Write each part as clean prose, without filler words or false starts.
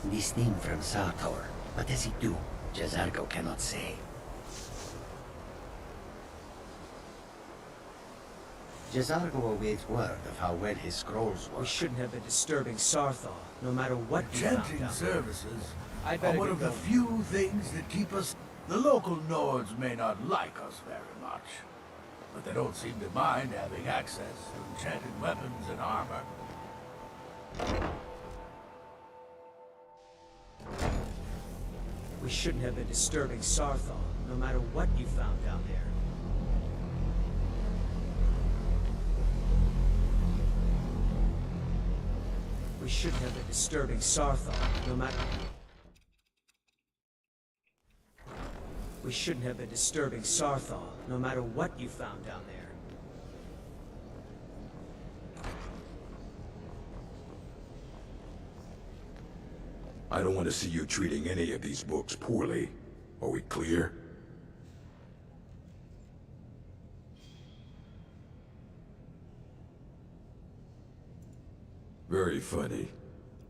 This thing from Sartor. What does it do? Jazargo cannot say. Jazargo awaits word of how well his scrolls work. We shouldn't have been disturbing Sarthal, no matter what we found Chanting out. services I are better one get of the going. few things that keep us... The local Nords may not like us very much, but they don't seem to mind having access to enchanted weapons and armor. We shouldn't have been disturbing Sarthal, no matter what you found down there. We shouldn't have been disturbing Sarthal, no matter... We shouldn't have been disturbing Sarthal, no matter what you found down there. I don't want to see you treating any of these books poorly. Are we clear? Very funny.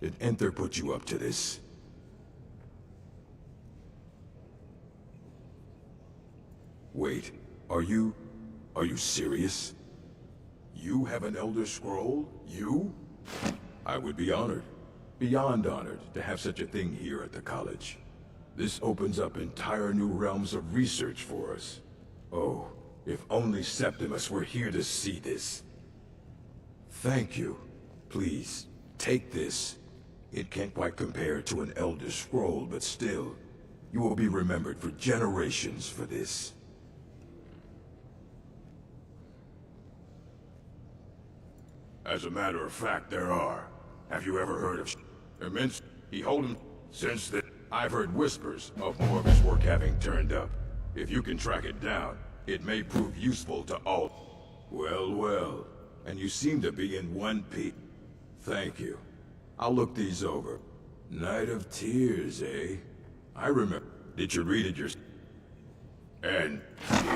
Did Enter put you up to this? Wait, are you serious? You have an Elder Scroll? You? I would be honored. Beyond honored to have such a thing here at the college. This opens up entire new realms of research for us. Oh, if only Septimus were here to see this. Thank you. Please, take this. It can't quite compare to an Elder Scroll, but still, you will be remembered for generations for this. As a matter of fact, there are. Have you ever heard of immense? He hold him since that. I've heard whispers of more of his work having turned up. If you can track it down, it may prove useful to all. Well, well. And you seem to be in one piece. Thank you. I'll look these over. Night of Tears, eh? I remember. Did you read it yourself? And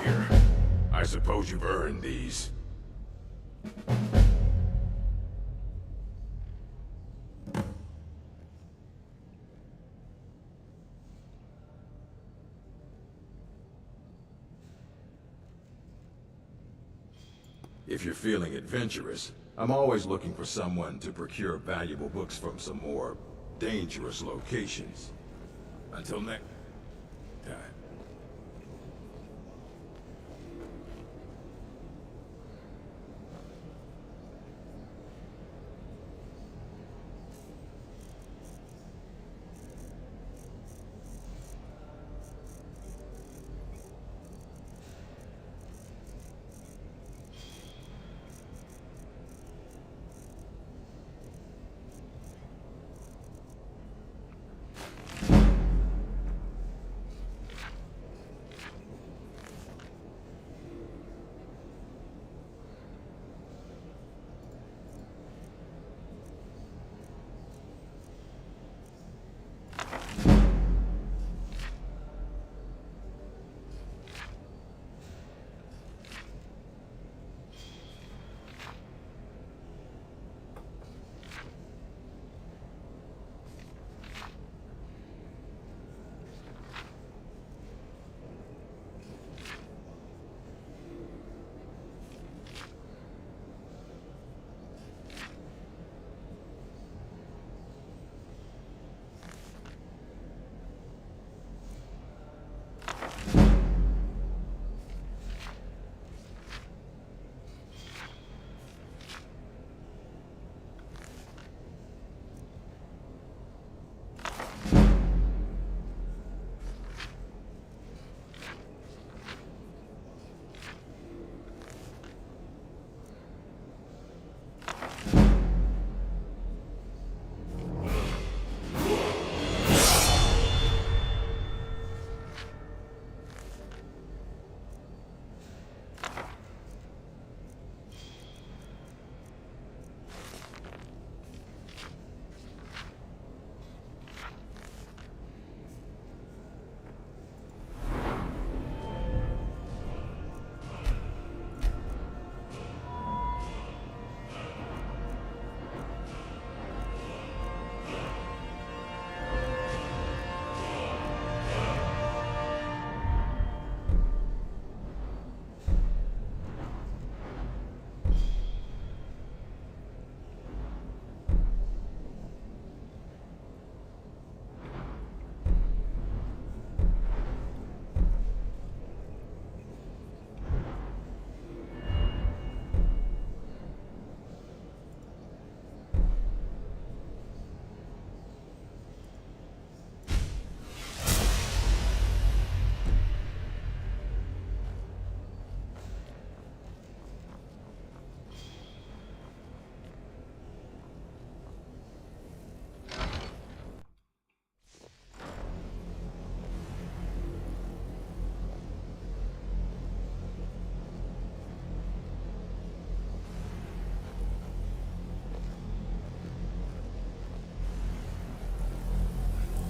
here. I suppose you've earned these. If you're feeling adventurous, I'm always looking for someone to procure valuable books from some more dangerous locations. Until next time.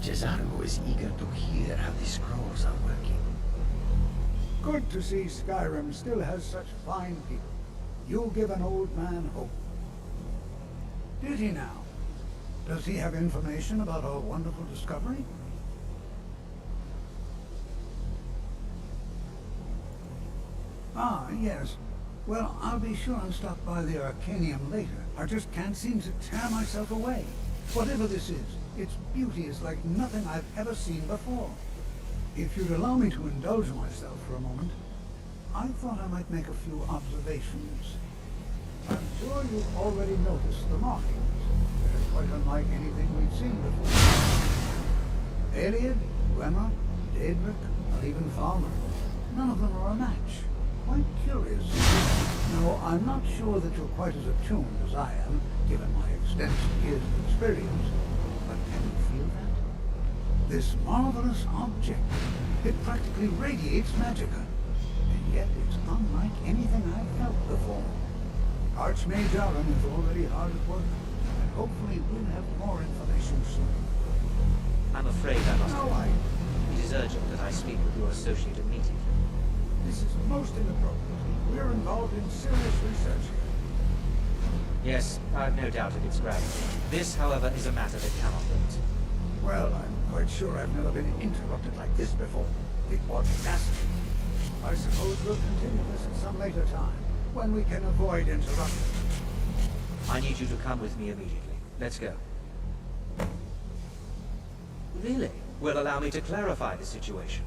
Cesaro is eager to hear how the scrolls are working. Good to see Skyrim still has such fine people. You give an old man hope. Did he now? Does he have information about our wonderful discovery? Ah, yes. Well, I'll be sure and stop by the Arcanium later. I just can't seem to tear myself away. Whatever this is, its beauty is like nothing I've ever seen before. If you'd allow me to indulge myself for a moment, I thought I might make a few observations. I'm sure you've already noticed the markings. They're quite unlike anything we've seen before. Iliad, Glenrock, Daedric, or even Falmer. None of them are a match. Quite curious. No, I'm not sure that you're quite as attuned as I am, given my extensive years of experience. But can you feel that? This marvelous object, it practically radiates magicka. And yet it's unlike anything I've felt before. Archmage Alan is already hard at work, and hopefully we'll have more information soon. I'm afraid I must... No, It is urgent that I speak with your associate immediately. This is most inappropriate. We're involved in serious research here. Yes, I've no doubt of its gravity. This, however, is a matter that cannot wait. Well, I'm quite sure I've never been interrupted like this before. The audacity. I suppose we'll continue this at some later time, when we can avoid interruption. I need you to come with me immediately. Let's go. Really? Well, allow me to clarify the situation.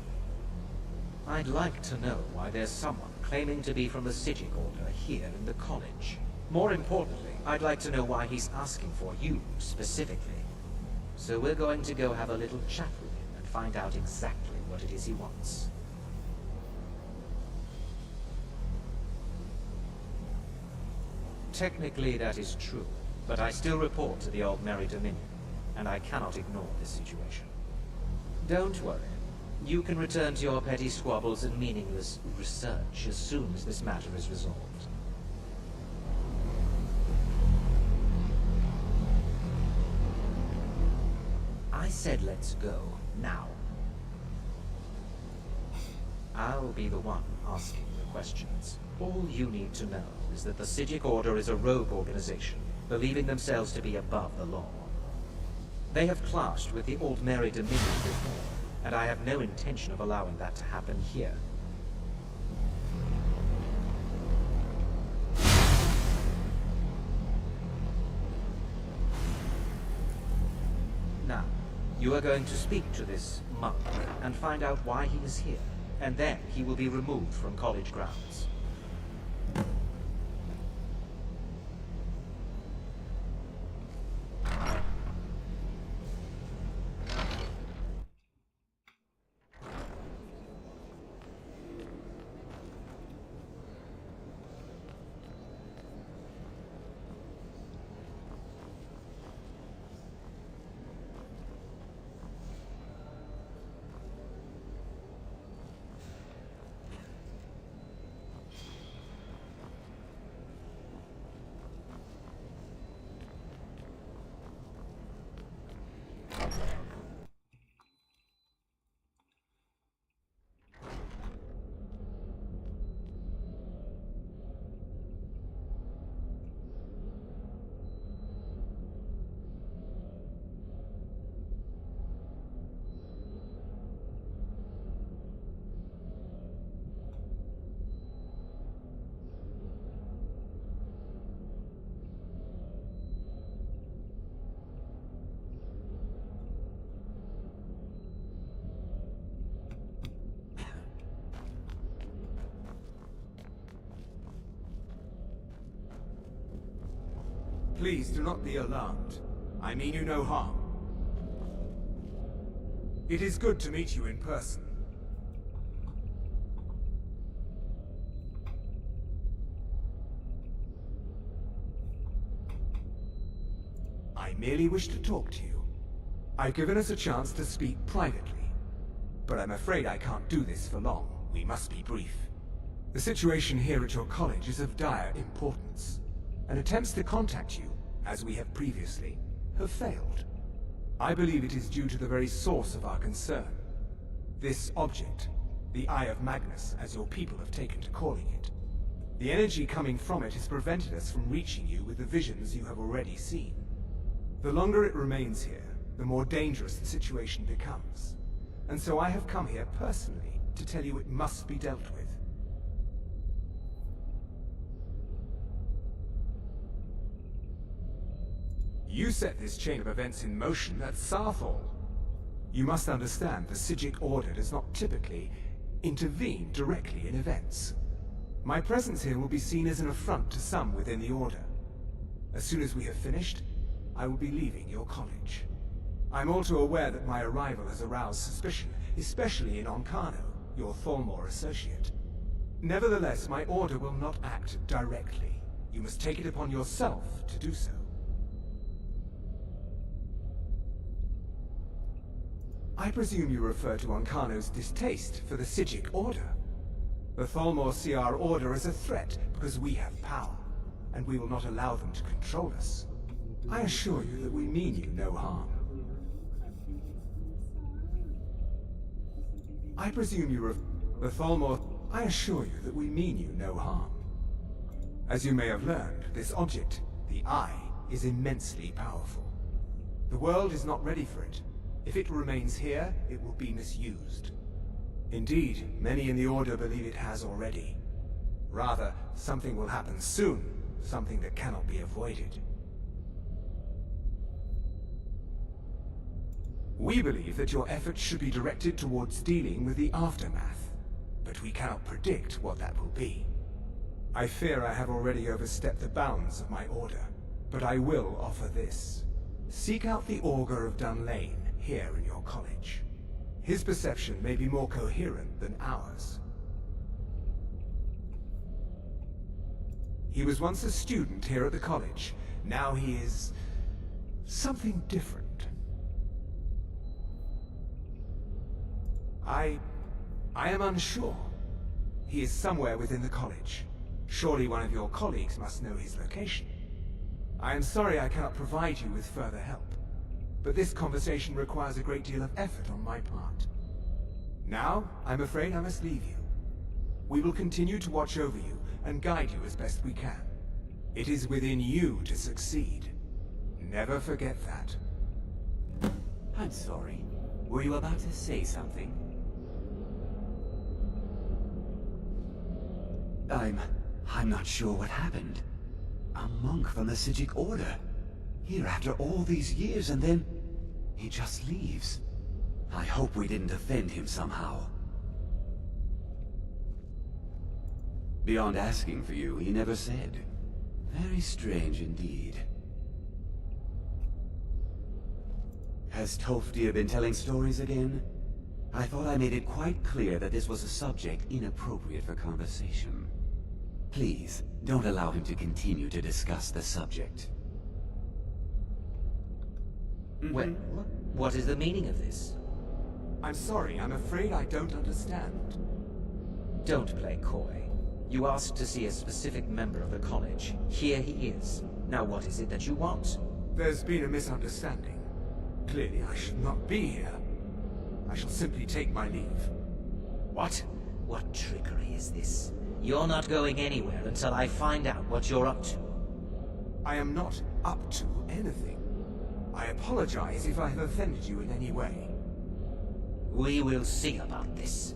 I'd like to know why there's someone claiming to be from the Sijic Order here in the college. More importantly, I'd like to know why he's asking for you, specifically. So we're going to go have a little chat with him and find out exactly what it is he wants. Technically, that is true, but I still report to the Old Merry Dominion, and I cannot ignore this situation. Don't worry. You can return to your petty squabbles and meaningless research as soon as this matter is resolved. I said let's go, now. I'll be the one asking the questions. All you need to know is that the Sijic Order is a rogue organization, believing themselves to be above the law. They have clashed with the Old Merry Dominion before, and I have no intention of allowing that to happen here. Now, you are going to speak to this monk and find out why he is here, and then he will be removed from college grounds. Please do not be alarmed. I mean you no harm. It is good to meet you in person. I merely wish to talk to you. I've given us a chance to speak privately, but I'm afraid I can't do this for long. We must be brief. The situation here at your college is of dire importance, and attempts to contact you, as we have previously, have failed. I believe it is due to the very source of our concern. This object, the Eye of Magnus, as your people have taken to calling it. The energy coming from it has prevented us from reaching you with the visions you have already seen. The longer it remains here, the more dangerous the situation becomes. And so I have come here personally to tell you it must be dealt with. You set this chain of events in motion at Sarthal. You must understand the Psijic Order does not typically intervene directly in events. My presence here will be seen as an affront to some within the Order. As soon as we have finished, I will be leaving your college. I'm all too aware that my arrival has aroused suspicion, especially in Onkano, your Thalmor associate. Nevertheless, my Order will not act directly. You must take it upon yourself to do so. I presume you refer to Onkano's distaste for the Psijic Order. The Thalmor see our Order as a threat because we have power, and we will not allow them to control us. I assure you that we mean you no harm. I presume you the Thalmor... I assure you that we mean you no harm. As you may have learned, this object, the Eye, is immensely powerful. The world is not ready for it. If it remains here, it will be misused. Indeed, many in the Order believe it has already. Rather, something will happen soon, something that cannot be avoided. We believe that your efforts should be directed towards dealing with the aftermath, but we cannot predict what that will be. I fear I have already overstepped the bounds of my Order, but I will offer this. Seek out the Augur of Dunlane here in your college. His perception may be more coherent than ours. He was once a student here at the college. Now he is... something different. I am unsure. He is somewhere within the college. Surely one of your colleagues must know his location. I am sorry I cannot provide you with further help, but this conversation requires a great deal of effort on my part. Now, I'm afraid I must leave you. We will continue to watch over you and guide you as best we can. It is within you to succeed. Never forget that. I'm sorry. Were you about to say something? I'm not sure what happened. A monk from the Psijic Order. Here after all these years, and then he just leaves. I hope we didn't offend him somehow. Beyond asking for you, he never said. Very strange indeed. Has Tofdir been telling stories again? I thought I made it quite clear that this was a subject inappropriate for conversation. Please, don't allow him to continue to discuss the subject. Well, what is the meaning of this? I'm sorry, I'm afraid I don't understand. Don't play coy. You asked to see a specific member of the college. Here he is. Now what is it that you want? There's been a misunderstanding. Clearly I should not be here. I shall simply take my leave. What? What trickery is this? You're not going anywhere until I find out what you're up to. I am not up to anything. I apologize if I have offended you in any way. We will see about this.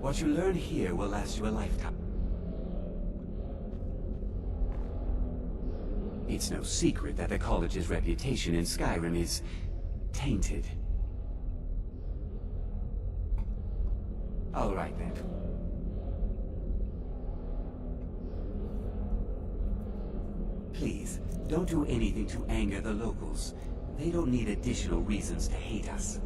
What you learn here will last you a lifetime. It's no secret that the college's reputation in Skyrim is tainted. All right then. Please, don't do anything to anger the locals. They don't need additional reasons to hate us.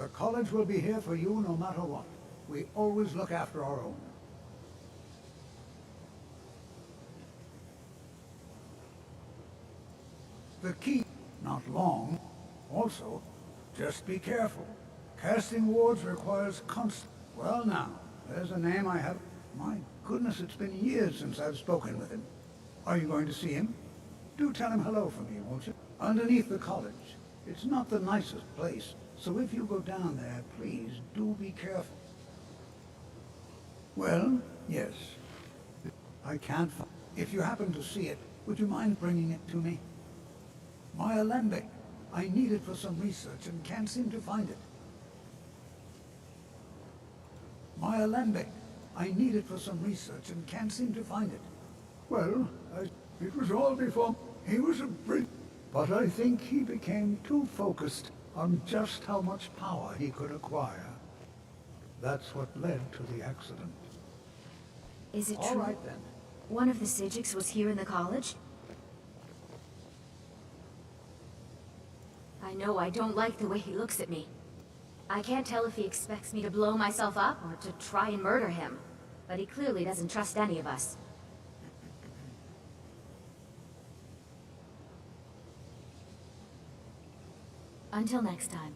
The college will be here for you no matter what. We always look after our own. The key, not long. Also, just be careful. Casting wards requires constant... Well now, there's a name I have... My goodness, it's been years since I've spoken with him. Are you going to see him? Do tell him hello for me, won't you? Underneath the college. It's not the nicest place, so if you go down there, please do be careful. Well, yes. I can't find... If you happen to see it, would you mind bringing it to me? My alembic. I need it for some research and can't seem to find it. My alembic. I need it for some research and can't seem to find it. Well, it was all before. He was a brilliant, but I think he became too focused on just how much power he could acquire. That's what led to the accident. Is it All true? right then. One of the Psijics was here in the college? I know I don't like the way he looks at me. I can't tell if he expects me to blow myself up or to try and murder him. But he clearly doesn't trust any of us. Until next time.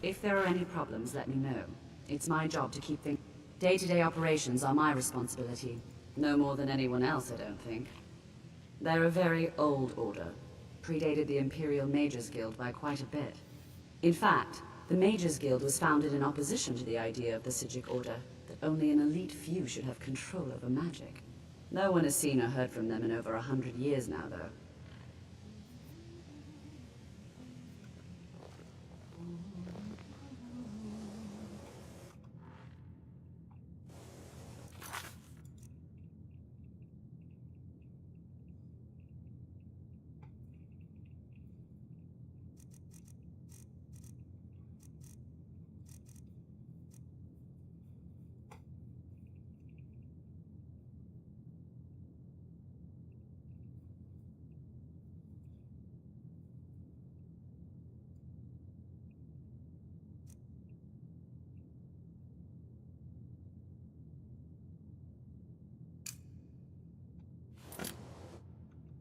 If there are any problems, let me know. It's my job to keep things... Day-to-day operations are my responsibility. No more than anyone else, I don't think. They're a very old order. Predated the Imperial Mages Guild by quite a bit. In fact, the Mages Guild was founded in opposition to the idea of the Psijic Order, that only an elite few should have control over magic. No one has seen or heard from them in over 100 years now, though.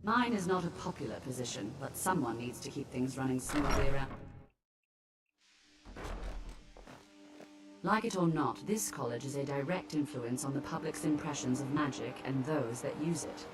Mine is not a popular position, but someone needs to keep things running smoothly around. Like it or not, this college is a direct influence on the public's impressions of magic and those that use it.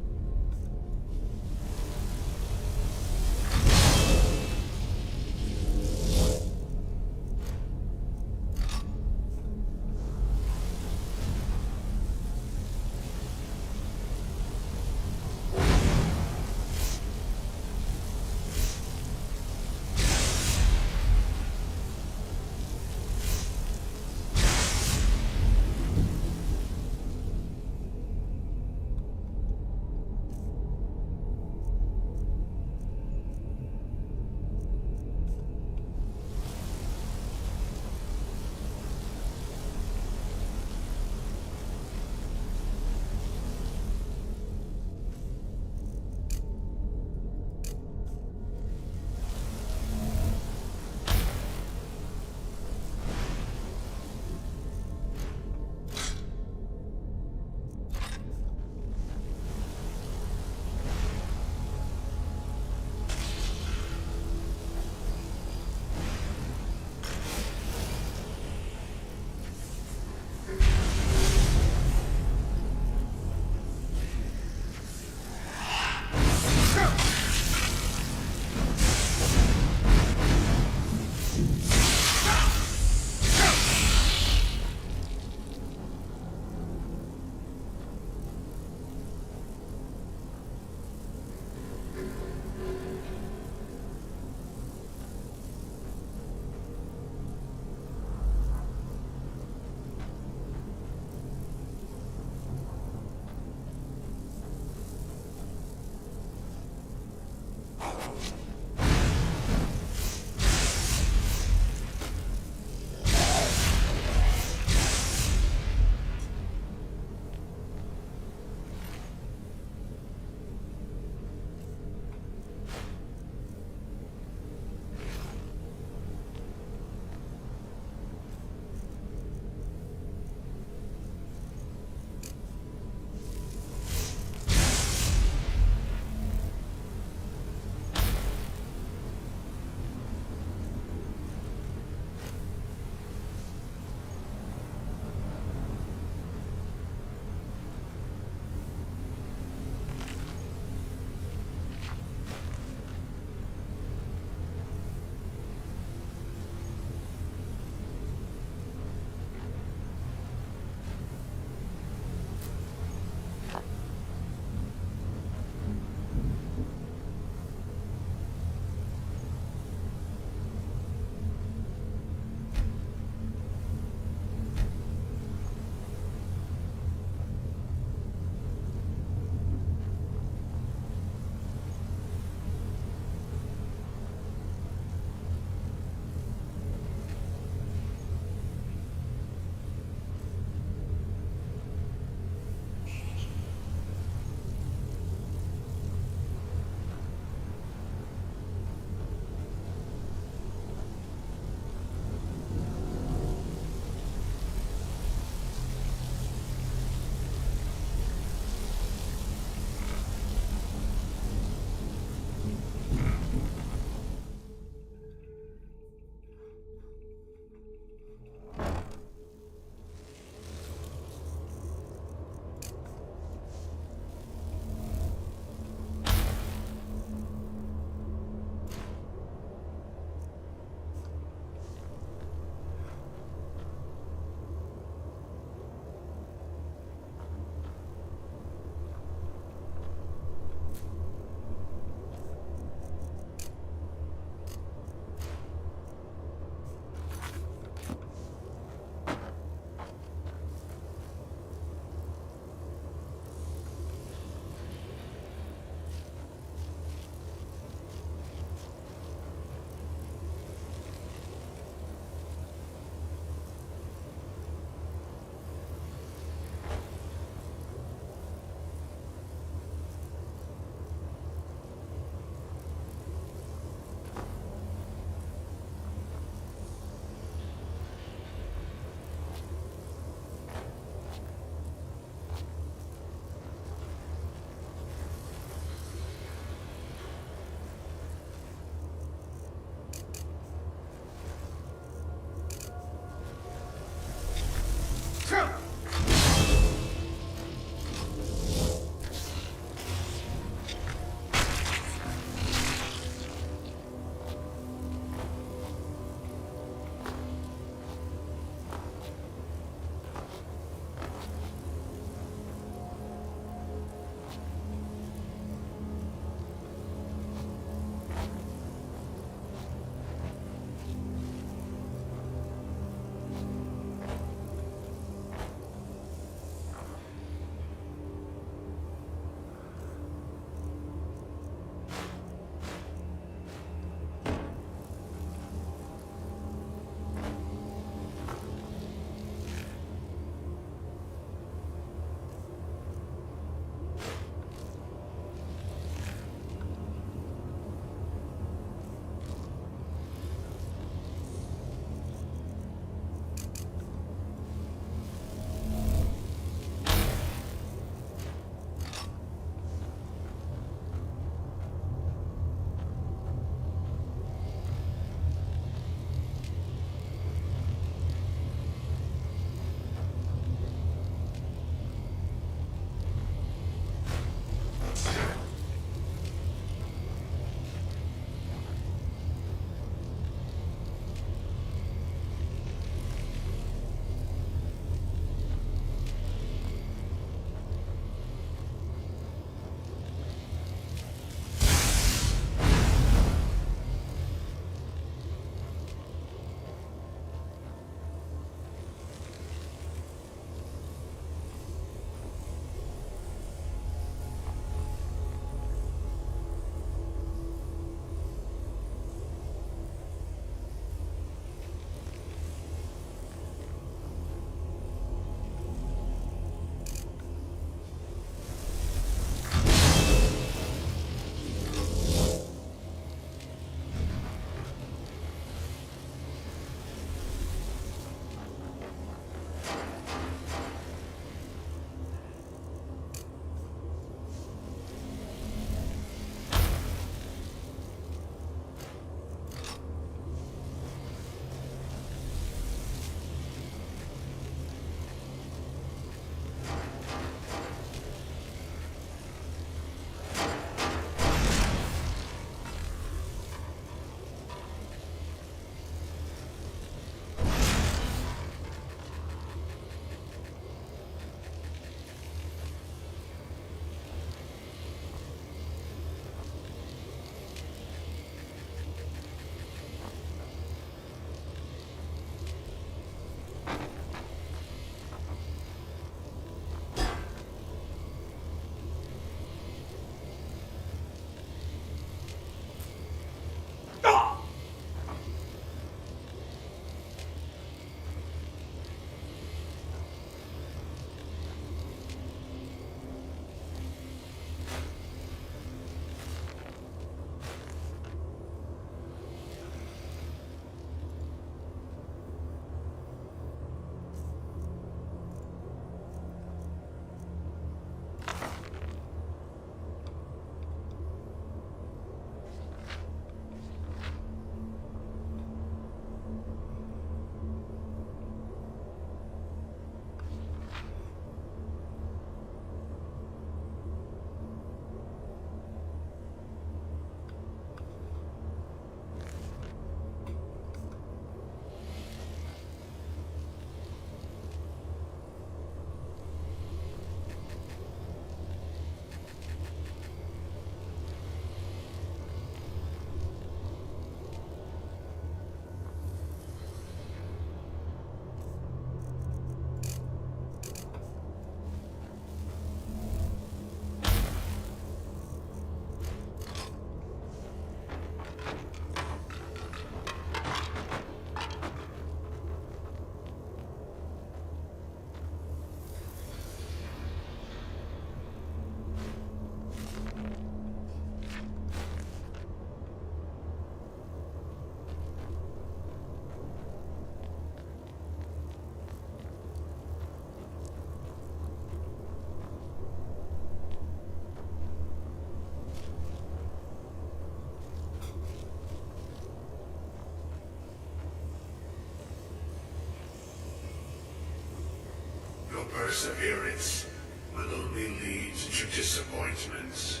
perseverance will only lead to disappointments.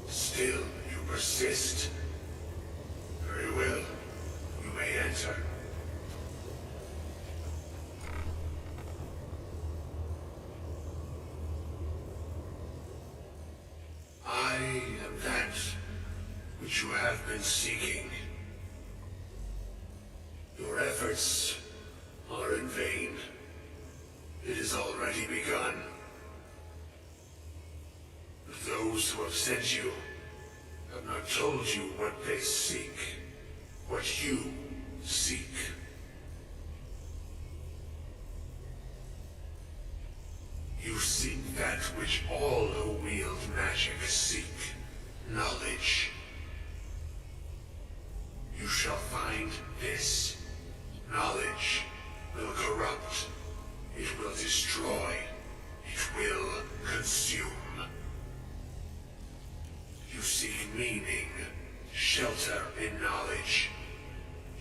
Still, you persist. Very well. You may enter. I am that which you have been seeking. Your efforts are in vain. It has already begun. But those who have sent you have not told you what they seek, what you seek. You seek that which all who wield magic seek, knowledge. You shall find this. Knowledge will corrupt. It will destroy. It will consume. You seek meaning, shelter in knowledge.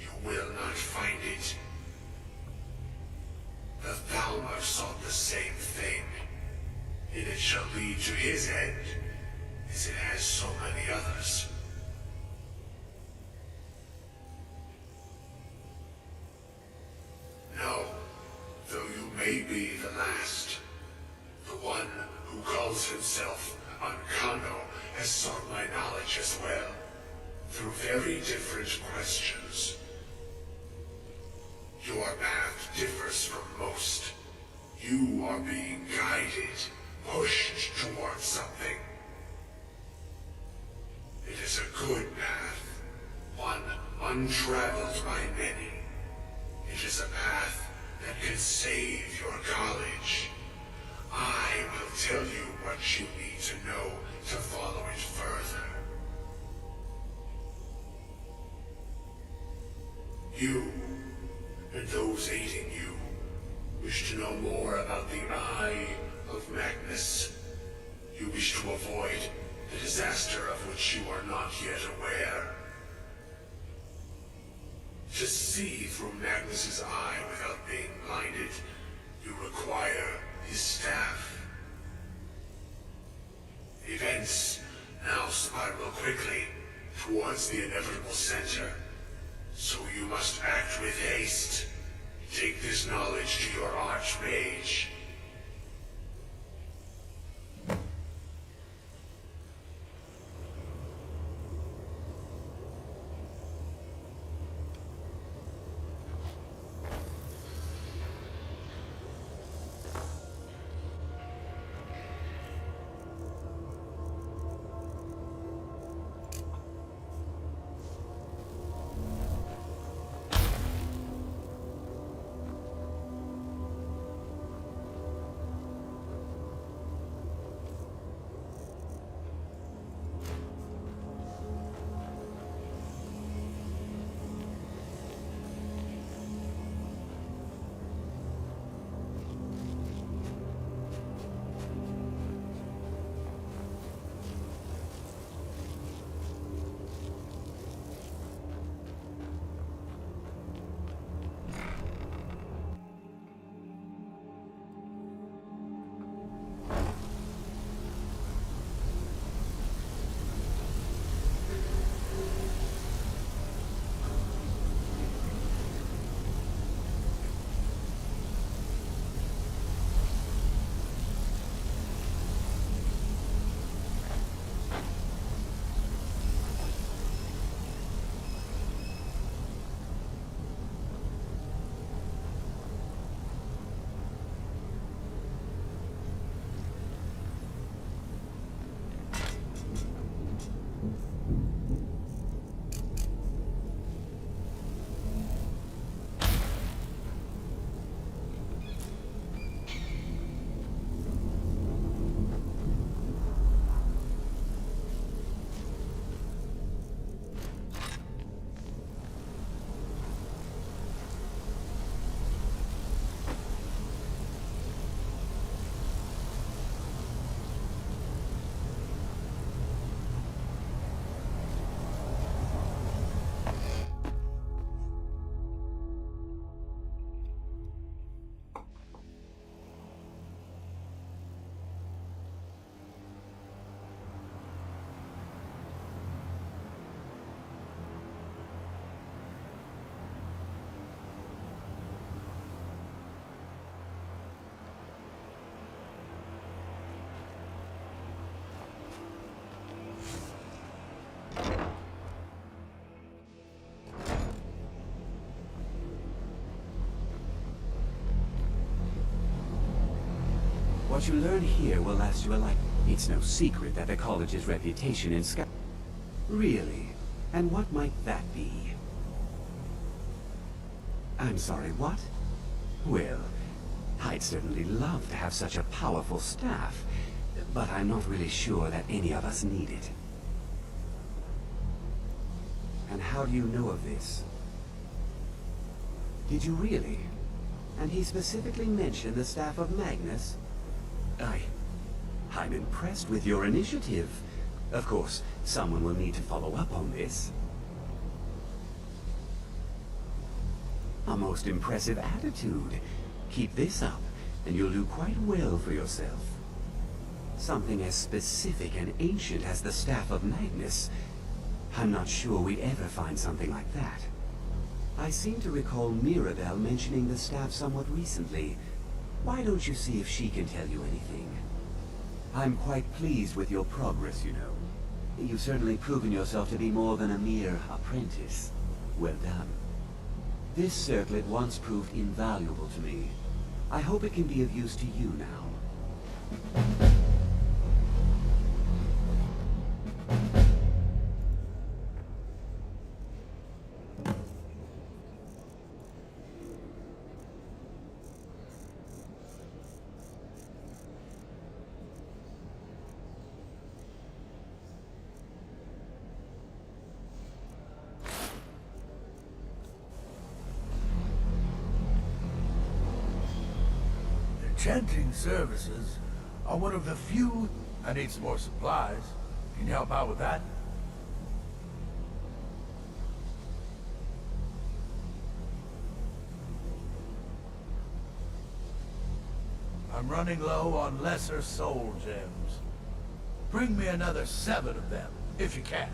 You will not find it. The Thalmor sought the same thing, and it shall lead to his end, as it has so many others. No, though you may be the last, the one who calls himself Ancano has sought my knowledge as well, through very different questions. Your path differs from most. You are being guided, pushed towards something. It is a good path, one untraveled by many. It is a path that can save your college. I will tell you what you need to know to follow it further. You, and those aiding you, wish to know more about the Eye of Magnus. You wish to avoid the disaster of which you are not yet aware. To see through Magnus's eye without being blinded, you require his staff. Events now spiral quickly towards the inevitable center, so you must act with haste. Take this knowledge to your archmage. What you learn here will last you a life. It's no secret that the college's reputation in Sky... Really? And what might that be? I'm sorry, what? Well, I'd certainly love to have such a powerful staff, but I'm not really sure that any of us need it. And how do you know of this? Did you really? And he specifically mentioned the staff of Magnus? I'm impressed with your initiative. Of course, someone will need to follow up on this. A most impressive attitude. Keep this up, and you'll do quite well for yourself. Something as specific and ancient as the staff of Magnus. I'm not sure we'd ever find something like that. I seem to recall Mirabelle mentioning the staff somewhat recently. Why don't you see if she can tell you anything? I'm quite pleased with your progress, you know. You've certainly proven yourself to be more than a mere apprentice. Well done. This circlet once proved invaluable to me. I hope it can be of use to you now. Enchanting services are one of the few... I need some more supplies. Can you help out with that? I'm running low on lesser soul gems. Bring me another 7 of them, if you can.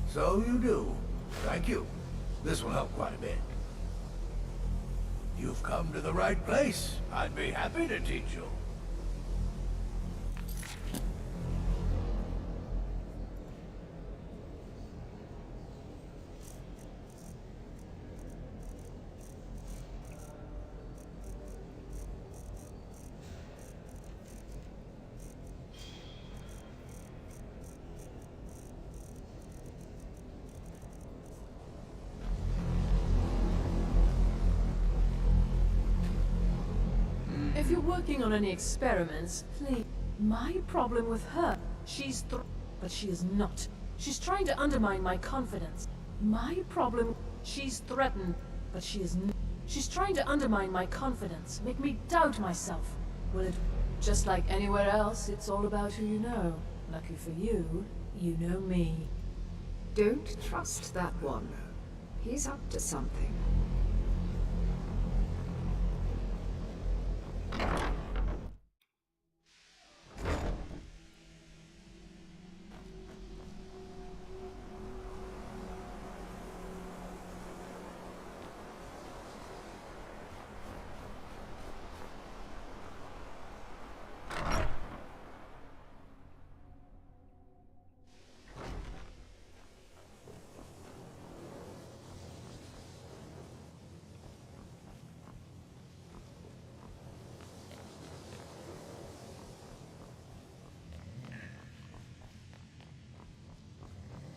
So you do. Thank you. This will help quite a bit. You've come to the right place. I'd be happy to teach you. If you're working on any experiments, please... My problem with her, but she is not. She's trying to undermine my confidence. My problem, she's threatened, but she is not. She's trying to undermine my confidence, make me doubt myself. Well, just like anywhere else, it's all about who you know. Lucky for you, you know me. Don't trust that one. He's up to something.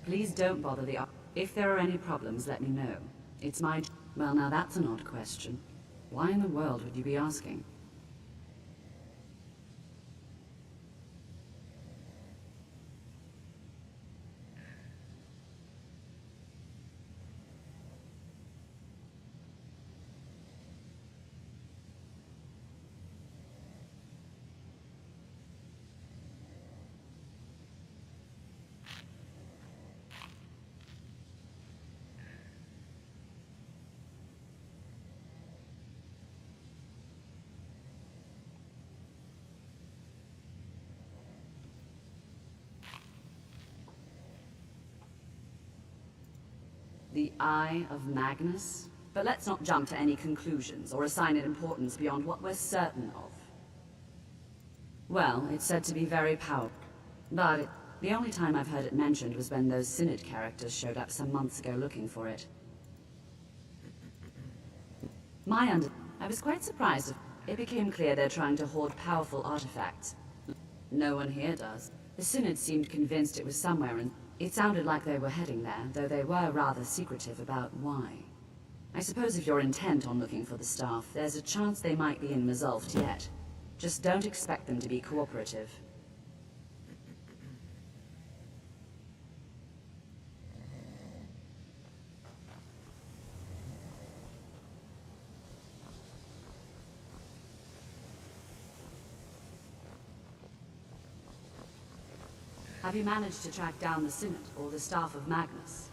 Please don't bother the... If there are any problems, let me know. It's my... Well, now that's an odd question. Why in the world would you be asking? The Eye of Magnus? But let's not jump to any conclusions or assign it importance beyond what we're certain of. Well, it's said to be very powerful, but The only time I've heard it mentioned was when those Synod characters showed up some months ago looking for it. I was quite surprised. It became clear they're trying to hoard powerful artifacts. No one here does. The Synod seemed convinced it was somewhere, and it sounded like they were heading there, though they were rather secretive about why. I suppose if you're intent on looking for the staff, there's a chance they might be in Mazulft yet. Just don't expect them to be cooperative. Have you managed to track down the Synod or the staff of Magnus?